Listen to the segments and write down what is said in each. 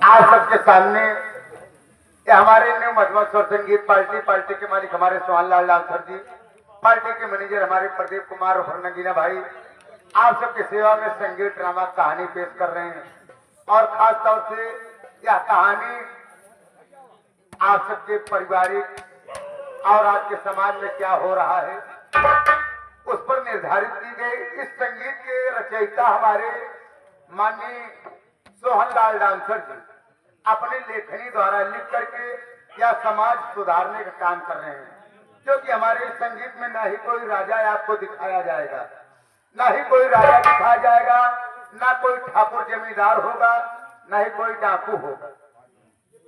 आज सबके सामने ये हमारे न्यू मधुबन स्वर संगीत पार्टी के मालिक हमारे सोहन लाल डांसर जी, पार्टी के मैनेजर हमारे प्रदीप कुमार और नगीना भाई आप सबके सेवा में संगीत ड्रामा कहानी पेश कर रहे हैं। और खास तौर से यह कहानी आप सबके पारिवारिक और आज के समाज में क्या हो रहा है उस पर निर्धारित की गई। इस संगीत के रचयिता हमारे माननीय सोहन लाल डांसर जी अपनी लेखनी द्वारा लिख करके यह समाज सुधारने का काम कर रहे हैं, क्योंकि हमारे इस संगीत में ना ही कोई राजा आपको दिखाया जाएगा, ना ही कोई राजा दिखाया जाएगा, ना कोई ठाकुर जमींदार होगा, ना ही कोई डाकू होगा।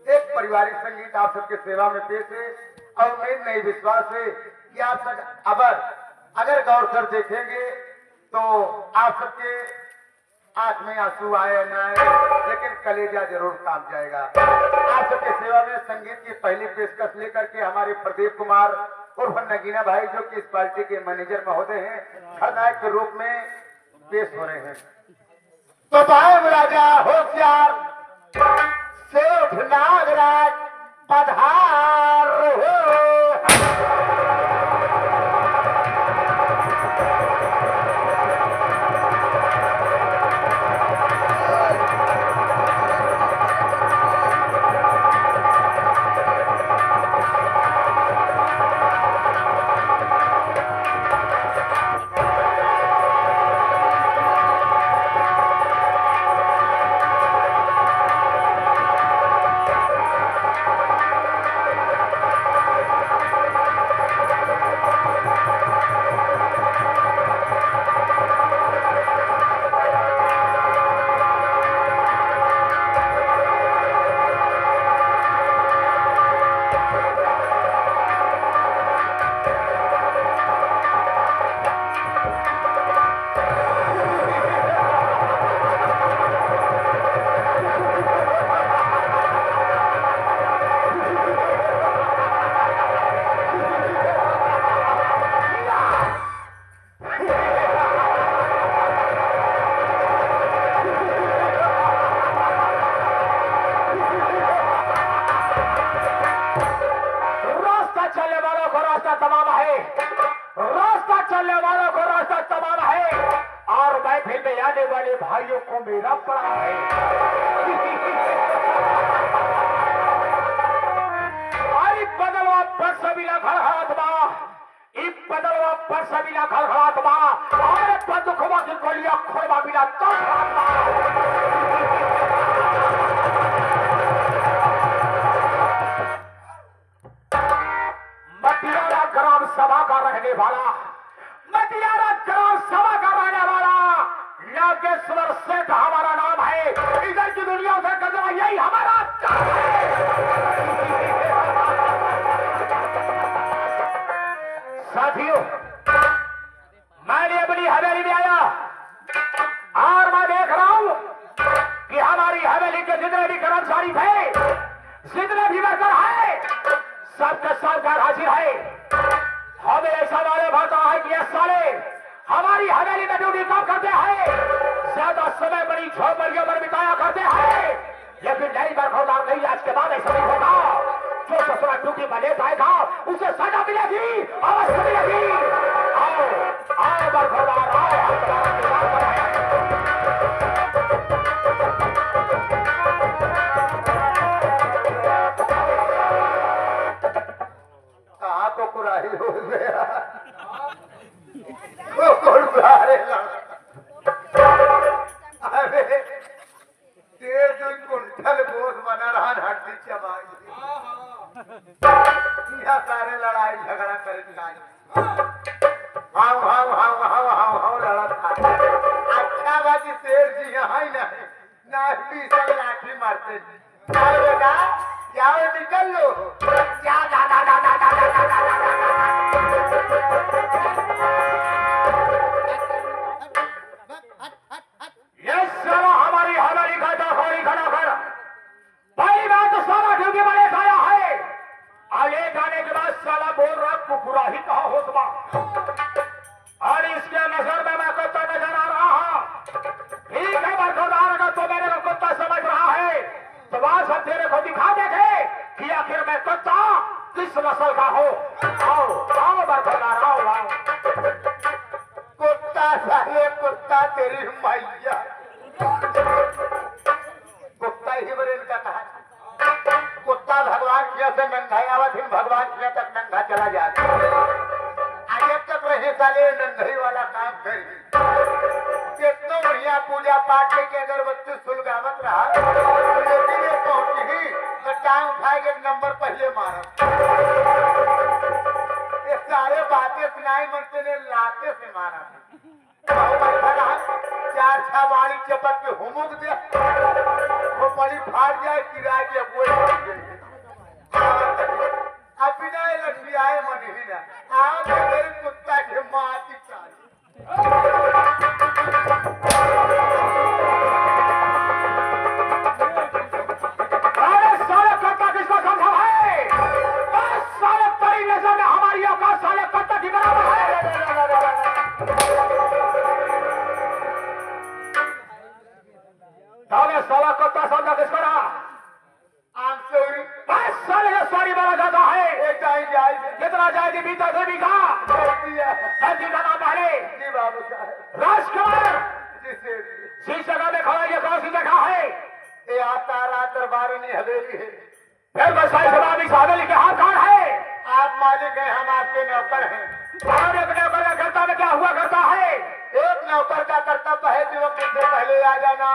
एक पारिवारिक संगीत आप सबके सेवा में पेश है और उम्मीद नहीं विश्वास है कि आप सब अगर गौर कर देखेंगे तो आप सबके आंख में आंसू आए न आए लेकिन कलेजा जरूर काम जाएगा। आप सबके सेवा में संगीत की पहली पेशकश लेकर के हमारे प्रदीप कुमार उर्फ नगीना भाई जो कि इस पार्टी के मैनेजर महोदय हैं खलनायक के रूप में पेश हो रहे हैं। तो साहेब राजा होशियार सेठ नागराज पधार हो। भाइयों को मेरा पड़ा है। आई बदलवा पर सबीला खड़खड़ात्मा, ई बदलवा पर सबीला खड़खड़ात्मा, अरे बंदुखवा की गोलियां खोलवा बिना तड़खड़ात्मा। मटियारा ग्राम सभा का रहने वाला, मटियारा ग्राम सभा का रहने वाला नागेश्वर सेठ हमारा नाम है। इधर की दुनिया से कदम यही हमारा साथियों, मैं अपनी हवेली में आया और मैं देख रहा हूं कि हमारी हवेली के जितने भी कर्मचारी थे, जितने भी वर्कर है, सबके सब घर हाजिर है। हमें ऐसा मालूम होता है कि ये साले हमारी हवेली में ड्यूटी कम करते हैं, ज्यादा समय बड़ी झोपड़ियों पर बिताया करते हैं, लेकिन नई बरखौरदार नहीं। आज के बाद ऐसा नहीं होगा। जो ससुरा ड्यूटी में ले जाएगा उसे सजा मिलेगी, अवश्य मिलेगी। आओ आओ बरखौरदार आओ, हम तुम्हारा इंतजार कर रहे हैं। कहाँ को कुराही हो गया कुंठल बोझ बना रहा हड्डी चबाई सारे लड़ाई झगड़ा करे लड़ा। अच्छा बाजी शेर जी यहाँ ही नहीं ना सब लाठी मारते बेटा जाओ निकल लो जा जा जा जा जा जा जा जा हमारी हमारी खड़ा कर पहली बात तो सारा ड्यूटी वाले खाया है। आगे जाने के बाद साला बोल रहा कुकुरा ही कहा हो तुम और इसके नजर में मैं कुत्ता नजर आ रहा। ठीक है बरखुरदार, अगर तो मेरे को कुत्ता समझ रहा है तो वहां सब तेरे को दिखा देंगे कि आखिर मैं कुत्ता किस नस्ल का हो। आओ आओ बरखुरदार, आओ आओ। कुत्ता साले कुत्ता, तेरी मैया कुत्ता ही बड़े इनका कहा। कुत्ता भगवान किया से नंगा आवत ही भगवान किया तक नंगा चला जाता। आगे तक रहे साले नंगाई वाला काम करी। कितना बढ़िया पूजा पाठ के अगरबत्ती सुलगावत रहा, लेकिन ये पहुंची ही तो टांग उठाए के नंबर पहले मारा। ये सारे बातें सुनाई मनते ने लाते से मारा। चार छह बाड़ी चपक के हुमुक दे, वो बड़ी फाड़ जाए किराए के वो अब बिना लड़की आए मन ही ना आओ तो मेरे कुत्ता के माँ की चाल। अरे साले कुत्ता किसको समझा है? साले तेरी नजर में हमारी औकात साले कुत्ता की बराबर है। साले साला कुत्ता समझा किसको रहा? आम सॉरी, बस साले ये सॉरी बोला जाता है। एक टाइम जाए कितना जाएगी बीता देवी का धरती का नाम पहले जी बाबू साहब राजकुमार जिसे जिस जगह में खड़ा ये कौन सी जगह है? ये आता रात दरबार नहीं हवेली है। फिर मैं साई सवाल इस हवेली के हाथ कौन है? आप मालिक हैं, हम आपके नौकर हैं। और एक नौकर का कर्तव्य क्या हुआ करता है? एक नौकर का कर्तव्य है जो वक्त से पहले आ जाना,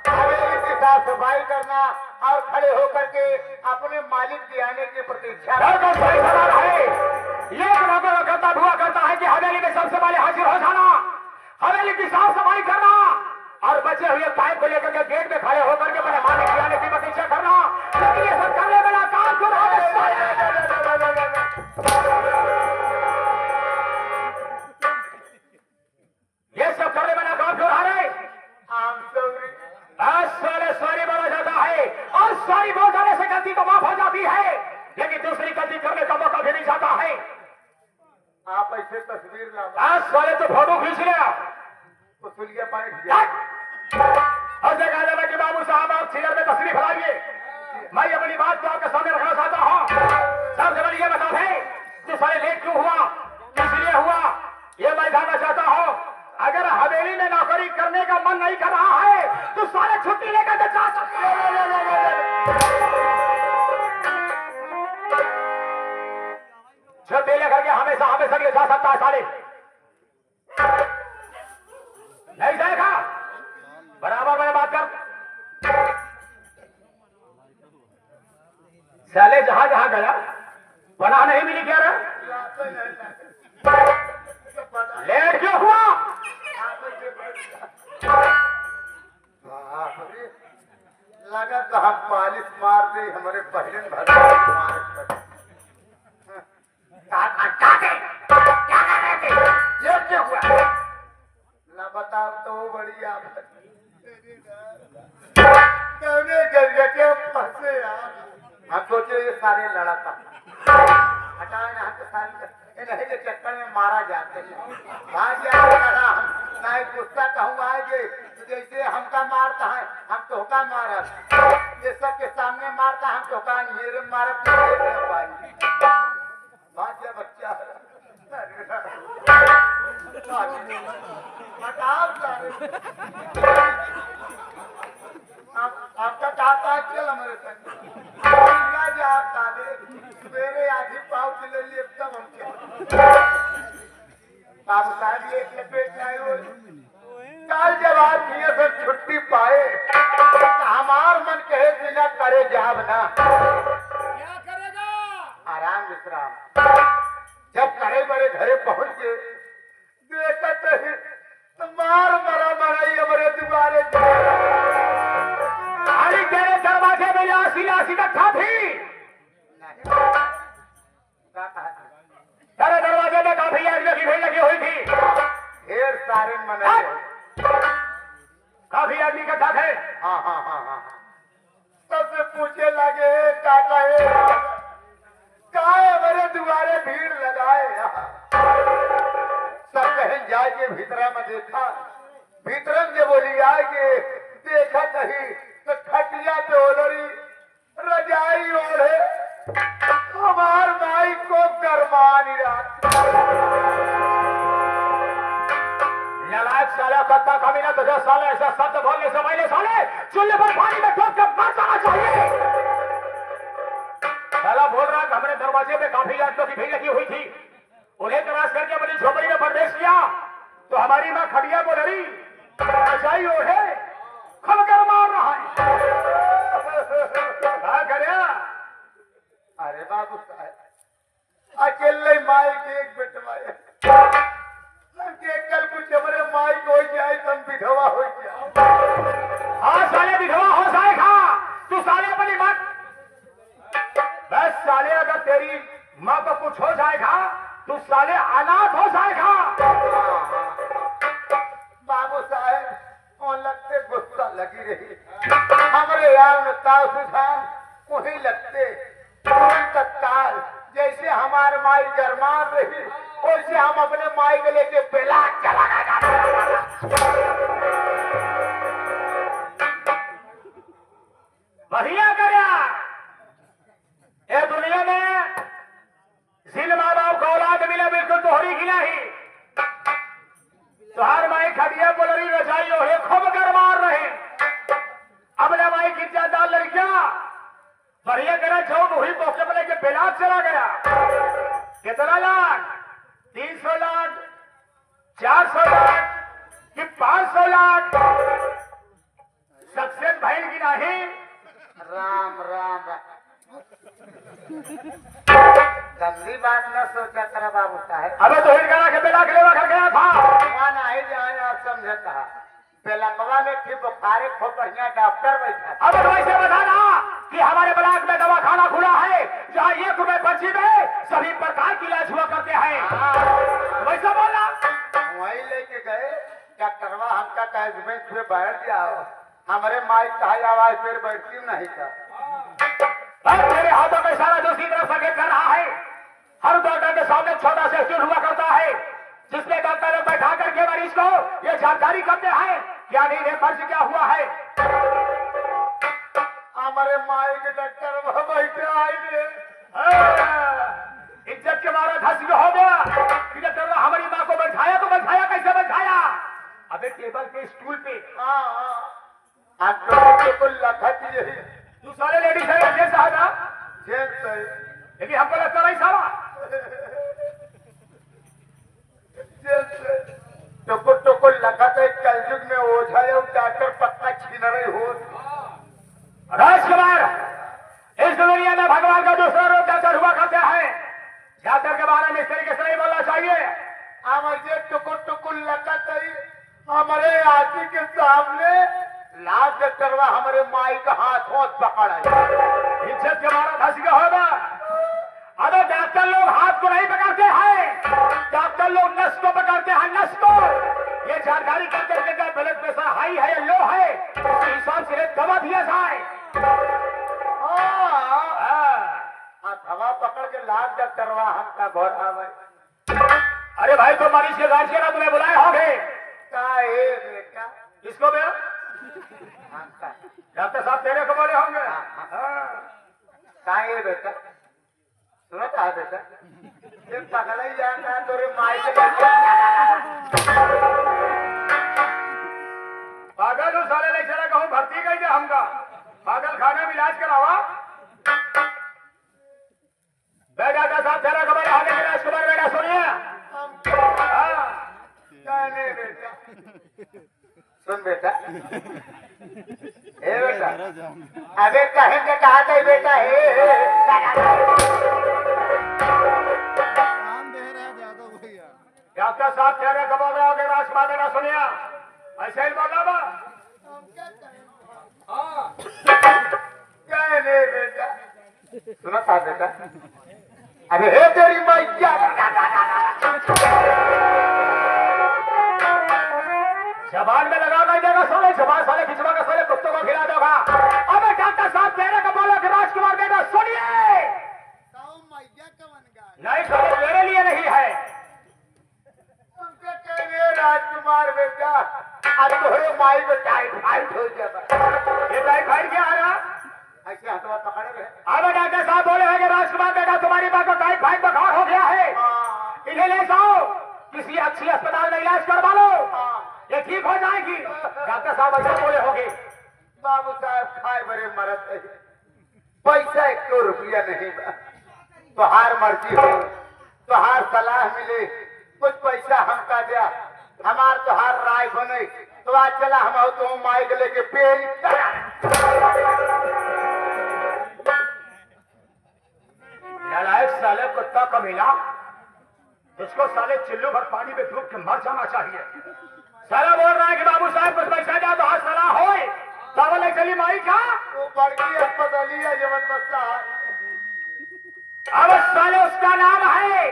हवेली की साफ सफाई करना और खड़े होकर के अपने मालिक के आने की प्रतीक्षा। बिल्कुल सही सवाल है। एक नौकर का कर्तव्य हुआ करता है कि हवेली में सबसे पहले हाजिर हो जाना, हवेली की साफ सफाई करना और बचे हुए पाइप को लेकर के गेट में खड़े होकर के अपने मालिक के आने की प्रतीक्षा करना। लेकिन ये सब करने वाला काम क्यों रहा है? ये सब करने वाला काम क्यों रहा है? आम सॉरी, साले सॉरी बोला जाता है और सॉरी बोल जाने से गलती तो माफ हो जाती है, लेकिन दूसरी गलती करने का मौका भी नहीं जाता है। आप ऐसे तस्वीर लाओ साले तो फोटो खींच लिया तो सुलिया पानी दिया। और जगह जाना कि बाबू साहब आप चेयर में तस्वीर फैलाइए। मैं अपनी बात को आपके सामने रखना चाहता हूँ। सबसे बड़ी ये बता है कि साले लेट क्यों हुआ, किस लिए हुआ, ये मैं जानना चाहता हूँ। अगर हवेली में नौकरी करने का मन नहीं कर रहा है तो सारे छुट्टी लेकर के जा सकते हैं। छुट्टी लेकर के हमेशा हमेशा लिए जा सकता है साले। नहीं जाएगा बराबर में बात कर। साले जहां जहां गया पनाह नहीं मिली क्या रे? लेट क्यों हुआ? लगा तो हम पालिश मार दे हमारे बहन भर ये क्यों हुआ? ना बताओ तो वो बड़ी आप के फंसे यार। हम सोचे ये सारे लड़का हटाओ ना, तो सारे नहीं के चक्कर में मारा जाते हैं। भाग जाए लड़ा हम ना ही गुस्सा कहूँ आएंगे तो जैसे हमका मारता है हम तो का मारा, ये सबके सामने मारता हम तो का नहीं मारा पाएंगे। भाग जा बच्चा हटाओ सारे। आपका चाहता है चल हमारे संग आप ताले मेरे आधी पाव किलो लिए एकदम हमके बाबू साहब ये लपेट आए हो काल जब आदमी से छुट्टी पाए हमार मन कहे बिना करे जाब ना क्या करेगा? आराम विश्राम। जब करे बड़े घरे पहुंच गए देखा तो मार मरा मराई हमारे दुबारे अरे तेरे दरवाजे में आसी आसी इकट्ठा थी। तेरे दरवाजे में काफी आग की भीड़ लगी हुई थी। ढेर सारे मना काफी आदमी इकट्ठा थे। हाँ हाँ हाँ हाँ सबसे पूछे लगे काका काहे मेरे दुआरे भीड़ लगाए सब कहीं जाके भीतरा में देखा भीतरम जे बोली आए के देखा कहीं तो खटिया पे ओलरी दरवाजे पे काफी यात्रियों की भीड़ लगी हुई थी। उन्हें तलाश करके अपनी झोपड़ी में प्रवेश किया तो हमारी माँ खड़िया बोल रही रजाई ओढ़े खमकर मार रहा है। क्या करे? अरे बाबू साहब, अकेले माई के एक बेटवाए कल कुछ हमारे माई को हो जाए तुम विधवा हो जाए। हाँ साले विधवा हो जाएगा तू साले अपनी माँ। बस साले अगर तेरी माँ को कुछ हो जाएगा तू साले अनाथ हो जाएगा। बाबू साहब और लगते गुस्सा लगी रही हमारे यार में ताव सुझान वही लगते तत्काल जैसे हमारे माई गरमार रही वैसे हम अपने माई को लेके बेला चला बढ़िया करया। ये दुनिया में जिन माँ बाप को औलाद मिले बिल्कुल तोहरी की नहीं। तुहार माई खड़िया बोलरी रजाई ओढ़े खूब कर मार रहे। अपने माई की इज्जतदार लड़कियां बढ़िया करा जो वही मौके पर लेके बेलाद चला गया। कितना लाख? 300 लाख, 400 लाख कि 500 लाख? सक्सेस बहन की नहीं। राम राम गंदी बात न सोचा करा बाबू साहब। अबे तो हिंदगाना के बेला के लेवा कर गया था। वहाँ नहीं जाए और समझे कहा बेलकवा में थी बुखारे खूब बढ़िया डॉक्टर बैठा। अब वैसे बताना कि हमारे ब्लॉक में दवा खाना खुला है जहाँ 1 रुपए पर्ची में सभी प्रकार की इलाज हुआ करते हैं। वैसा बोला वही लेके गए डॉक्टरवा हमका कहे जमीन पे बैठ जाओ हमारे माई कहा आवाज फिर बैठती नहीं था। मेरे हाथों में इशारा दूसरी तरफ संकेत कर रहा है। हर डॉक्टर के सामने छोटा सा स्टूल हुआ करता है जिसमें डॉक्टर लोग बैठा करके मरीज को ये जानकारी करते हैं क्या नहीं फर्ज क्या हुआ है। हमारे माई के डॉक्टर बैठे आए इज्जत के मारा धस हो गया कि डॉक्टर ने हमारी माँ को बैठाया तो बैठाया कैसे बैठाया? अबे टेबल पे स्टूल पे। हाँ को लखत यही तू सारे लेडीज है जेंट्स है ना? जेंट्स है लेकिन हमको लगता नहीं साला। टुकुर लखत है कलयुग में ओझा है डॉक्टर पक्का छीन रही हो। राजकुमार इस दुनिया में भगवान का दूसरा रूप डॉक्टर हुआ करते हैं। डॉक्टर के बारे में इस तरीके से नहीं बोलना चाहिए। हमारे टुकुर लखत है हमारे आदमी के सामने लाभ डॉक्टरवा हमारे माई का हाथ पकड़ा इज्जत के मारा धस गया होगा। अबे डॉक्टर लोग हाथ को नहीं पकड़ते हैं, डॉक्टर लोग नस को पकड़ते हैं, नस को। ये जानकारी करते हैं कि ब्लड प्रेशर हाई है या लो है उस हिसाब से दवा दिया जाए। हवा पकड़ के लाभ डॉक्टरवा हमका घोड़ा भाई। अरे भाई तो मरीज के गार्जियन तुम्हें बुलाए होंगे। बेटा किसको मेरा डॉक्टर साहब तेरे को बोले होंगे। कहा ये बेटा सुनो कहा बेटा ये पकड़ा ही जाता है तोरे माई के पागल उस साले नहीं चला कहूँ भर्ती गई क्या हमका पागल खाने में इलाज करावा। डॉक्टर साहब तेरा खबर आगे के राजकुमार बेटा सुनिए। बेटा सुन बेटा ए बेटा अबे कहेंगे कहा था बेटा डॉक्टर साहब तेरे को बोल रहे होगे राजकुमार बेटा सुनिए। ऐसे ही बोला बा कहने बेटा सुना था बेटा अबे हे तेरी माई क्या जबान में लगा नहीं देगा साले जबान साले खिंचवा का साले कुत्तों को खिला देगा। अबे डॉक्टर साहब तेरे को बोलो कि राजकुमार बेटा सुनिए। नहीं साले मेरे लिए नहीं है। राजकुमार बेटा अब तोहरे माई में टाइफाइड हो जाएगा। ये टाइफाइड क्या है? ऐसे हथवा पकड़े रहे। अब डॉक्टर साहब बोले हैं कि राजकुमार बेटा तुम्हारी माँ को टाइफाइड बुखार हो गया है, इन्हें ले जाओ किसी अच्छी अस्पताल में इलाज करवा लो, ये ठीक हो जाएगी। डॉक्टर साहब ऐसा बोले होंगे। बाबू साहब खाए बड़े मरत है पैसा 1 रुपया नहीं बा तुहार मर्जी हो, तुहार सलाह मिले, कुछ पैसा हमका दिया, हमार तुहार राय बने तो आज चला हम हो तो माइक लेके पेड़ नालायक साले कुत्ता कमीना, इसको साले चिल्लू भर पानी में डूब के मर जाना चाहिए। साला बोल रहा है कि बाबू साहब कुछ पैसा दिया तो आज सलाह होए चावल चली माई का वो बड़की अस्पताली है जीवन बस्ता। अब साले उसका नाम है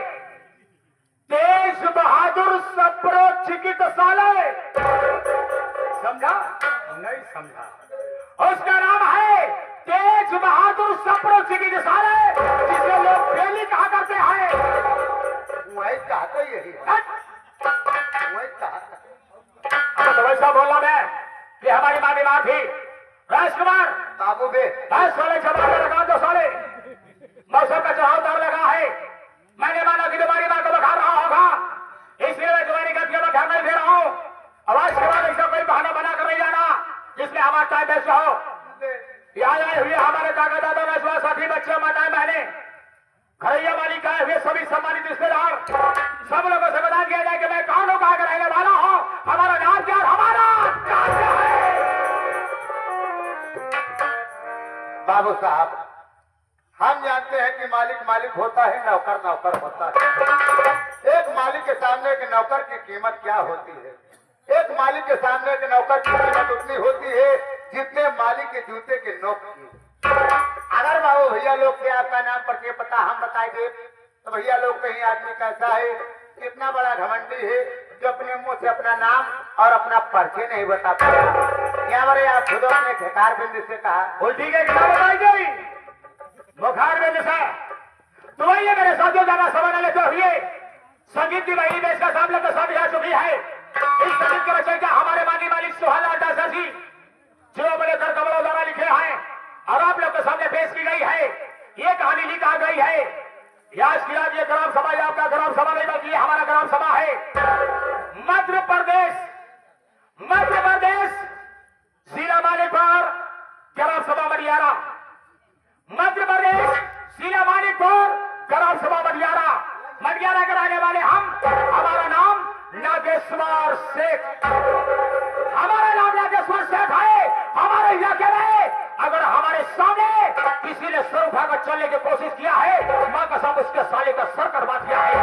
तेज बहादुर सप्रो चिकित साले, समझा? नहीं समझा? उसका नाम है तेज बहादुर सप्रो चिकित साले, जिसे लोग बेली कहा करते हैं। वही कहते यही है, वही कहता। अब तो वैसा बोला मैं कि हमारी माँ बीमार थी, राजकुमार बाबू बे साले जवाब लगा दो साले, मौसम का चढ़ाव उतार लगा है। मैंने माना कि तुम्हारी माँ को बुखार रहा होगा, इसलिए मैं तुम्हारी गलतियों में ध्यान नहीं दे रहा हूँ। आवाज के बाद ऐसा कोई बहाना बना कर नहीं जाना जिसमें हमारा टाइम वेस्ट हो। यहाँ आए हुए हमारे काका दादा वैश्वा साथी बच्चे माताएं बहने घरैया मालिक आए हुए सभी सम्मानित रिश्तेदार, सब लोगों से बता दिया जाए कि मैं कौन हूँ, कहाँ का रहने वाला हूँ, हमारा नाम क्या है, हमारा नाम क्या है। बाबू साहब, हम जानते हैं कि मालिक मालिक होता है, नौकर नौकर होता है। एक मालिक के सामने एक नौकर की कीमत क्या होती है? एक मालिक के सामने एक नौकर की कीमत उतनी होती है जितने मालिक के जूते के नोक की। अगर बाबू भैया लोग के आपका नाम पर के पता हम बताएंगे तो भैया लोग कहीं आदमी कैसा है, कितना बड़ा घमंडी है जो अपने मुंह से अपना नाम और अपना परिचय नहीं बता पाता। यहाँ पर आप खुद अपने ठेकार बिंदु से कहा उल्टी के क्या बताई गई बुखार में जैसा तो वही मेरे साथियों जाना सवाल लेते हुए संगीत की वही देश का सामने तो सब आ चुकी है। इस संगीत के रचयिता हमारे मानी मालिक सुहाना दासा जी जो बड़े कर कमलों द्वारा लिखे हैं और आप लोग के सामने पेश की गई है। ये कहानी लिखा गई है। याद किया ये ग्राम सभा आपका ग्राम सभा नहीं बल्कि हमारा ग्राम सभा है। मध्य प्रदेश जिला मानिकपुर ग्राम सभा मडियारा, मध्य प्रदेश जिला मानिकपुर ग्राम सभा मडियारा। मडियारा के रहने वाले हम, हमारा नाम नागेश्वर शेख, हमारा नाम नागेश्वर शेख है। हमारे इलाके में अगर हमारे सामने किसी ने सर उठाकर चलने की कोशिश किया है, मां कसम उसके साले का सर कटवा दिया है।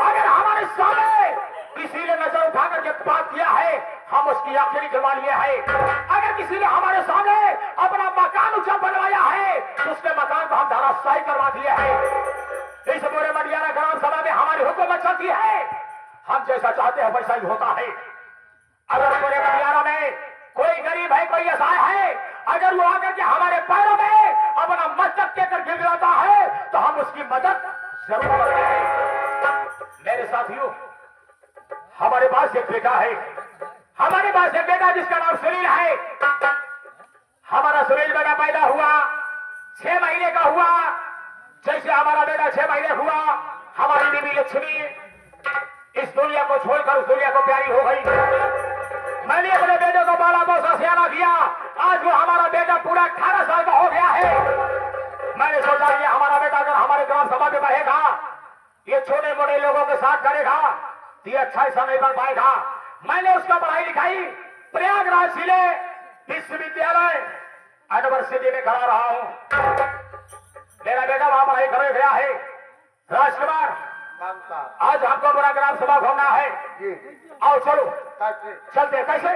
अगर हमारे सामने किसी ने नजर उठाकर के बात किया है, हम उसकी आंखें निकलवा लिए है। अगर किसी ने हमारे सामने अपना मकान ऊंचा बनवाया है तो उसके मकान को हम धराशायी करवा दिए है। इस पूरे मडियारा ग्राम सभा में हमारी हुकूमत चलती है, हम जैसा चाहते हैं वैसा ही होता है। अगर पूरे मडियारा में कोई गरीब है, कोई असहाय है, अगर वो आकर के हमारे पैरों में अपना मस्तक देकर गिराता है तो हम उसकी मदद जरूर करते हैं। मेरे साथियों, हमारे पास एक बेटा है, हमारे पास एक बेटा जिसका नाम सुनील है। हमारा सुनील बेटा पैदा हुआ 6 महीने का हुआ। जैसे हमारा बेटा 6 महीने हुआ, हमारी बीवी लक्ष्मी इस दुनिया को छोड़कर उस दुनिया को प्यारी हो गई। मैंने अपने बेटे को बड़ा बहुत सियाना किया। आज वो हमारा बेटा पूरा 18 साल का हो गया है। मैंने सोचा कि हमारा बेटा अगर हमारे ग्राम सभा में बढ़ेगा, ये छोटे मोटे लोगों के साथ करेगा तो ये अच्छा हिस्सा नहीं बन पाएगा। मैंने उसका पढ़ाई लिखाई प्रयागराज जिले विश्वविद्यालय यूनिवर्सिटी में करा रहा हूं। मेरा बेटा वहां पढ़ाई कर गया है। राजकुमार, आज हमको पूरा ग्राम सभा घूमना है। आओ चलो चलते। कैसे?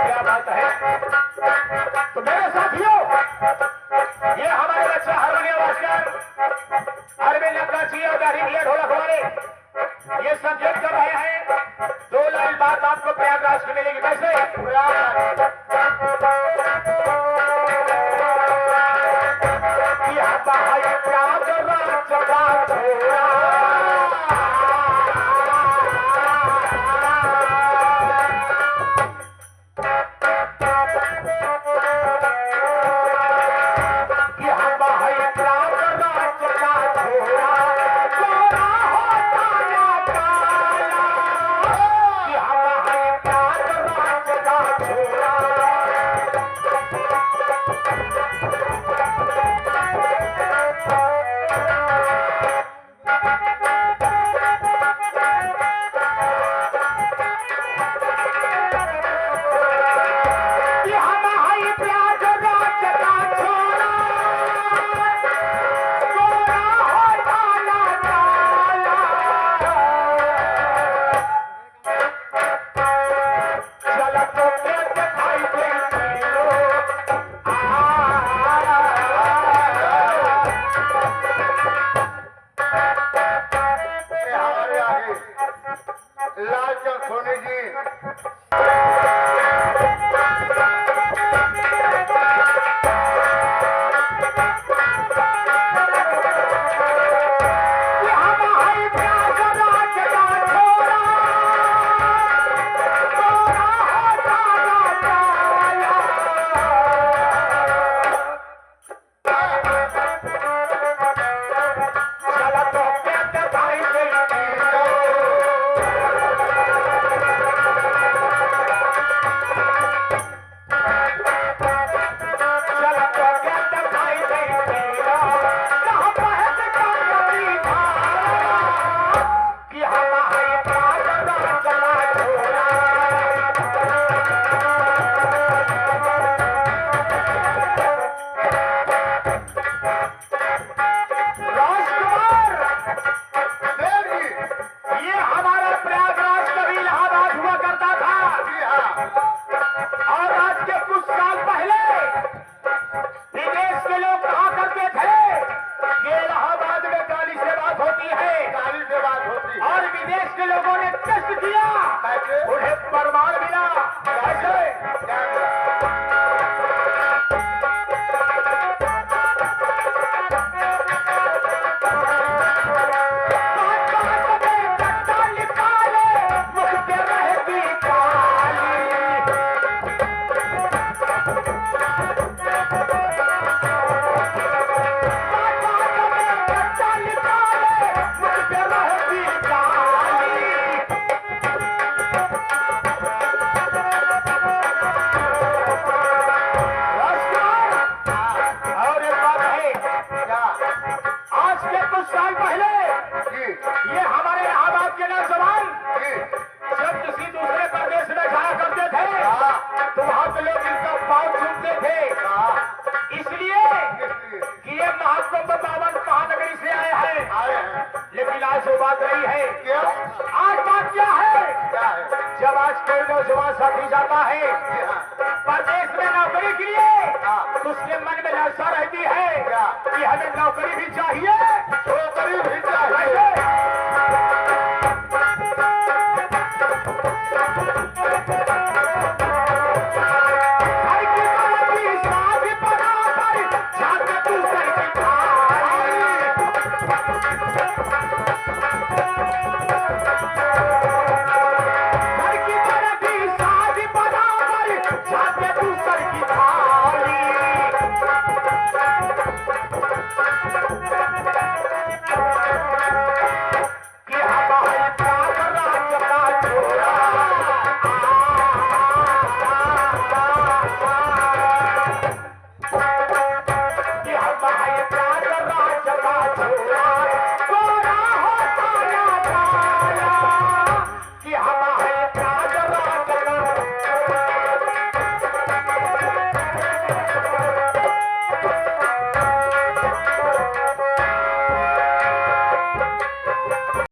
क्या बात है। तो मेरे साथियों, ये हमारे बच्चे हारमोनियम वादक अरविंद अब्बासी और ढोलक वाले ये संकेत कर रहे हैं। 2 लाइन बात आपको प्रयागराज की मिलेगी। कैसे? के लिए हाँ। उसके मन में लालसा रहती है क्या? कि हमें नौकरी भी चाहिए, नौकरी भी चाहिए। कैसे?